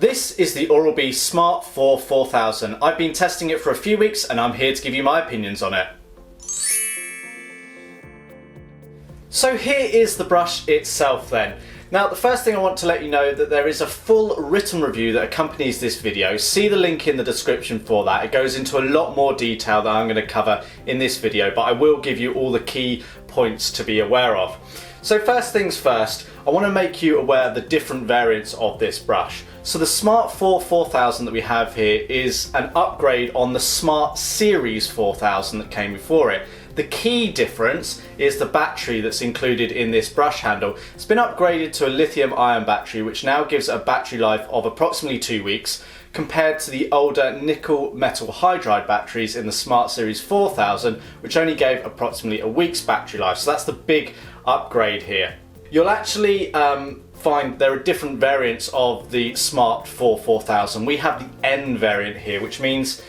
This is the Oral-B Smart 4 4000. I've been testing it for a few weeks and I'm here to give you my opinions on it. So here is the brush itself then. Now the first thing I want to let you know that there is a full written review that accompanies this video. See the link in the description for that. It goes into a lot more detail than I'm going to cover in this video, but I will give you all the key points to be aware of. So first things first, I want to make you aware of the different variants of this brush. So the Smart 4 4000 that we have here is an upgrade on the Smart Series 4000 that came before it. The key difference is the battery that's included in this brush handle. It's been upgraded to a lithium-ion battery, which now gives a battery life of approximately 2 weeks, compared to the older nickel metal hydride batteries in the Smart Series 4000, which only gave approximately a week's battery life. So that's the big upgrade here. You'll actually find there are different variants of the Smart 4 4000. We have the N variant here, which means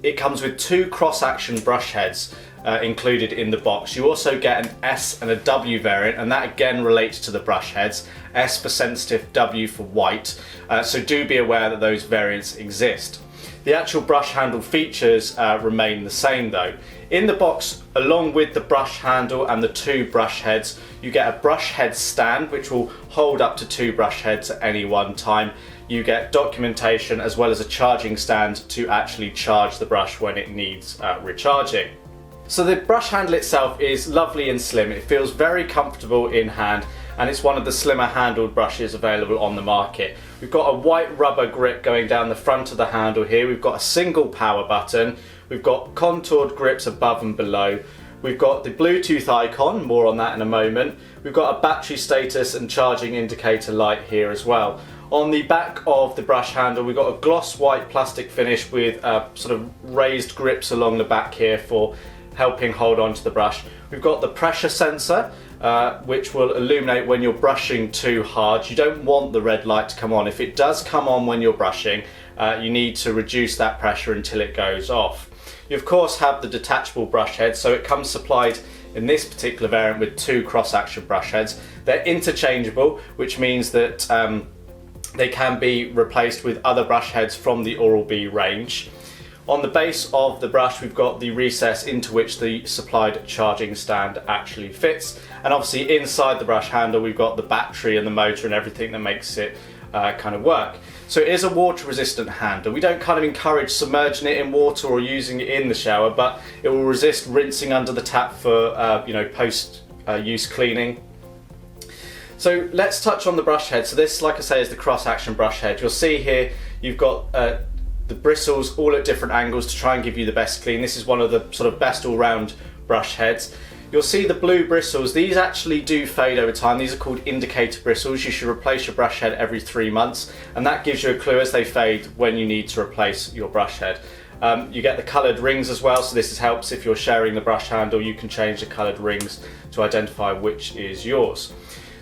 it comes with 2 cross-action brush heads included in the box. You also get an S and a W variant, and that again relates to the brush heads. S for sensitive, W for white. So do be aware that those variants exist. The actual brush handle features remain the same though. In the box, along with the brush handle and the 2 brush heads, you get a brush head stand which will hold up to 2 brush heads at any one time. You get documentation as well as a charging stand to actually charge the brush when it needs recharging. So the brush handle itself is lovely and slim. It feels very comfortable in hand, and it's one of the slimmer handled brushes available on the market. We've got a white rubber grip going down the front of the handle here. We've got a single power button. We've got contoured grips above and below. We've got the Bluetooth icon, more on that in a moment. We've got a battery status and charging indicator light here as well. On the back of the brush handle, we've got a gloss white plastic finish with sort of raised grips along the back here for helping hold on to the brush. We've got the pressure sensor, which will illuminate when you're brushing too hard. You don't want the red light to come on. If it does come on when you're brushing, you need to reduce that pressure until it goes off. You of course have the detachable brush head, so it comes supplied in this particular variant with 2 cross-action brush heads. They're interchangeable, which means that they can be replaced with other brush heads from the Oral-B range. On the base of the brush, we've got the recess into which the supplied charging stand actually fits, and obviously inside the brush handle we've got the battery and the motor and everything that makes it kind of work. So it is a water resistant handle. We don't kind of encourage submerging it in water or using it in the shower, but it will resist rinsing under the tap for post use cleaning. So let's touch on the brush head. So this, like I say, is the cross-action brush head. You'll see here you've got the bristles all at different angles to try and give you the best clean. This is one of the sort of best all-round brush heads. You'll see the blue bristles. These actually do fade over time. These are called indicator bristles. You should replace your brush head every 3 months, and that gives you a clue as they fade when you need to replace your brush head. You get the coloured rings as well, so this helps if you're sharing the brush handle. You can change the coloured rings to identify which is yours.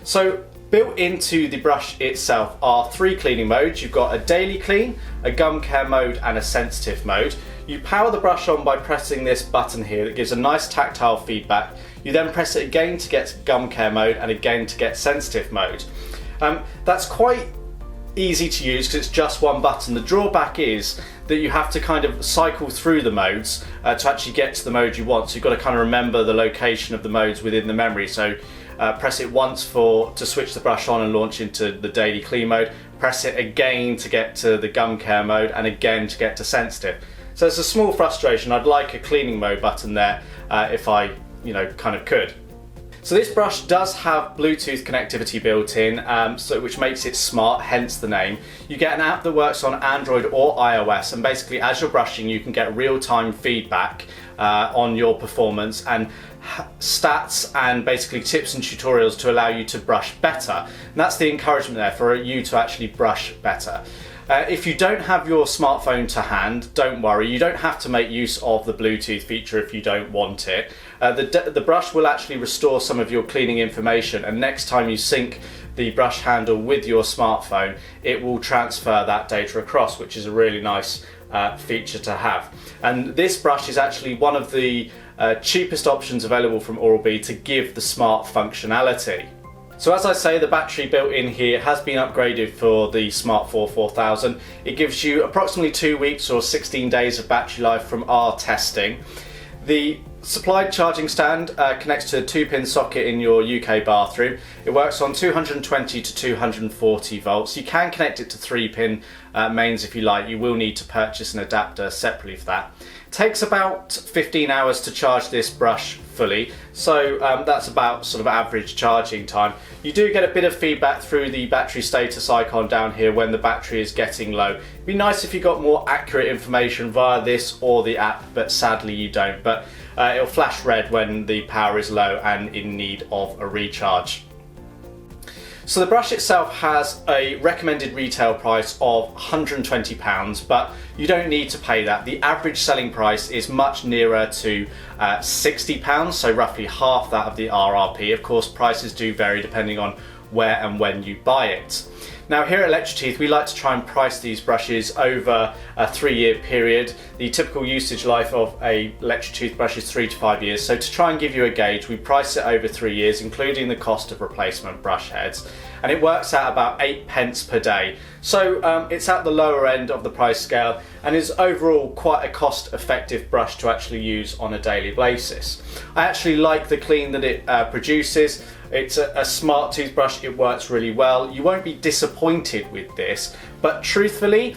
So built into the brush itself are 3 cleaning modes. You've got a daily clean, a gum care mode and a sensitive mode. You power the brush on by pressing this button here that gives a nice tactile feedback. You then press it again to get gum care mode and again to get sensitive mode. That's quite easy to use because it's just one button. The drawback is that you have to kind of cycle through the modes to actually get to the mode you want. So you've got to kind of remember the location of the modes within the memory. So press it once to switch the brush on and launch into the daily clean mode. Press it again to get to the gum care mode and again to get to sensitive. So it's a small frustration. I'd like a cleaning mode button there if I kind of could. So this brush does have Bluetooth connectivity built in, which makes it smart, hence the name. You get an app that works on Android or iOS, and basically as you're brushing you can get real-time feedback on your performance and stats and basically tips and tutorials to allow you to brush better. And that's the encouragement there for you to actually brush better. If you don't have your smartphone to hand, don't worry, you don't have to make use of the Bluetooth feature if you don't want it. The brush will actually restore some of your cleaning information, and next time you sync the brush handle with your smartphone, it will transfer that data across, which is a really nice feature to have. And this brush is actually one of the cheapest options available from Oral-B to give the smart functionality. So as I say, the battery built in here has been upgraded for the Smart 4 4000. It gives you approximately 2 weeks or 16 days of battery life from our testing. The supplied charging stand connects to a 2-pin socket in your UK bathroom. It works on 220 to 240 volts. You can connect it to 3-pin mains if you like. You will need to purchase an adapter separately for that. It takes about 15 hours to charge this brush fully, so that's about sort of average charging time. You do get a bit of feedback through the battery status icon down here when the battery is getting low. It'd be nice if you got more accurate information via this or the app, but sadly you don't. But it'll flash red when the power is low and in need of a recharge. So the brush itself has a recommended retail price of £120, but you don't need to pay that. The average selling price is much nearer to £60, so roughly half that of the RRP. Of course, prices do vary depending on where and when you buy it. Now here at Electricteeth, we like to try and price these brushes over a 3-year period. The typical usage life of a Electricteeth brush is 3 to 5 years. So to try and give you a gauge, we price it over 3 years, including the cost of replacement brush heads. And it works out about 8p per day. So it's at the lower end of the price scale and is overall quite a cost-effective brush to actually use on a daily basis. I actually like the clean that it produces. It's a smart toothbrush, it works really well. You won't be disappointed with this, but truthfully,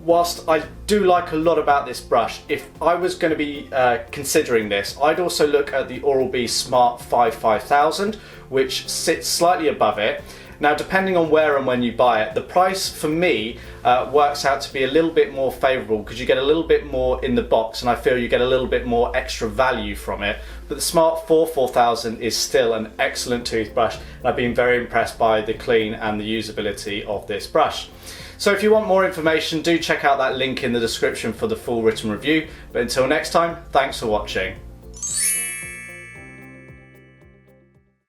whilst I do like a lot about this brush, if I was going to be considering this, I'd also look at the Oral-B Smart 5 5000, which sits slightly above it. Now, depending on where and when you buy it, the price for me works out to be a little bit more favourable because you get a little bit more in the box and I feel you get a little bit more extra value from it. But the Smart 4 4000 is still an excellent toothbrush and I've been very impressed by the clean and the usability of this brush. So if you want more information, do check out that link in the description for the full written review. But until next time, thanks for watching.